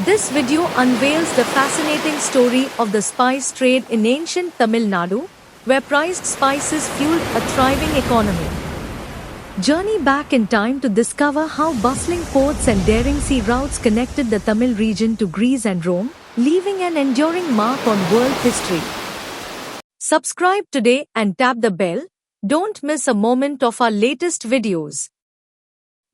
This video unveils the fascinating story of the spice trade in ancient Tamil Nadu, where prized spices fueled a thriving economy. Journey back in time to discover how bustling ports and daring sea routes connected the Tamil region to Greece and Rome, leaving an enduring mark on world history. Subscribe today and tap the bell. Don't miss a moment of our latest videos.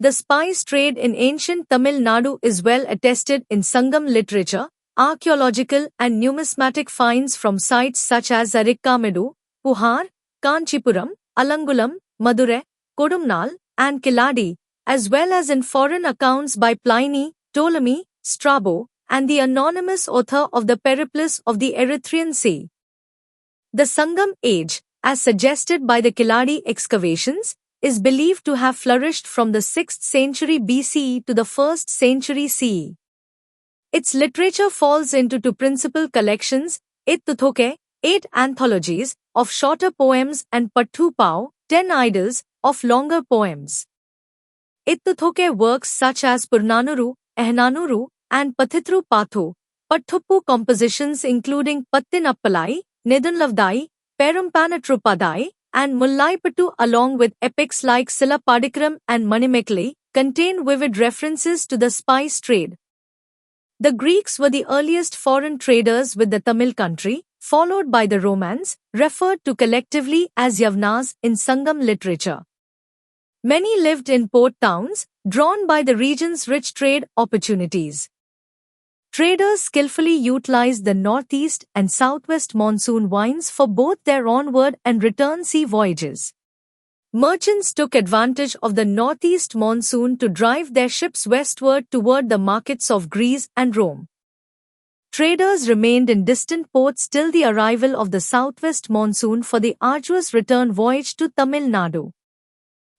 The spice trade in ancient Tamil Nadu is well attested in Sangam literature, archaeological and numismatic finds from sites such as Arikkamedu, Puhar, Kanchipuram, Alangulam, Madurai, Kodumnal, and Kiladi, as well as in foreign accounts by Pliny, Ptolemy, Strabo, and the anonymous author of the Periplus of the Erythraean Sea. The Sangam age, as suggested by the Kiladi excavations, is believed to have flourished from the 6th century BCE to the 1st century CE. Its literature falls into two principal collections, Ittuthoke, 8 anthologies of shorter poems, and Pattu Pau, 10 idols of longer poems. Ittuthoke works such as Purnanuru, Ehnanuru, and Pathitru Pathu, Pathuppu compositions including Pattinappalai, Nedunlavdai, Perumpanatruppadai, and Mullaipattu along with epics like Silapadikaram and Manimekkali, contain vivid references to the spice trade. The Greeks were the earliest foreign traders with the Tamil country, followed by the Romans, referred to collectively as Yavanas in Sangam literature. Many lived in port towns, drawn by the region's rich trade opportunities. Traders skillfully utilized the northeast and southwest monsoon winds for both their onward and return sea voyages. Merchants took advantage of the northeast monsoon to drive their ships westward toward the markets of Greece and Rome. Traders remained in distant ports till the arrival of the southwest monsoon for the arduous return voyage to Tamil Nadu.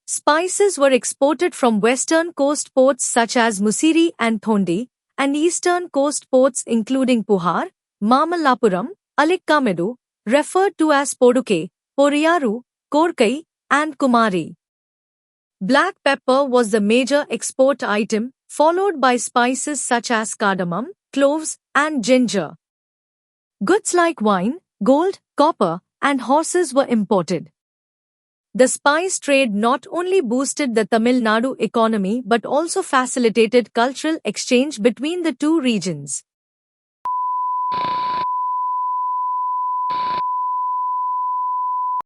Spices were exported from western coast ports such as Musiri and Thondi, and eastern coast ports including Puhar, Mamallapuram, Alikkamedu, referred to as Poduke, Poriyaru, Korkai, and Kumari. Black pepper was the major export item, followed by spices such as cardamom, cloves, and ginger. Goods like wine, gold, copper, and horses were imported. The spice trade not only boosted the Tamil Nadu economy but also facilitated cultural exchange between the two regions.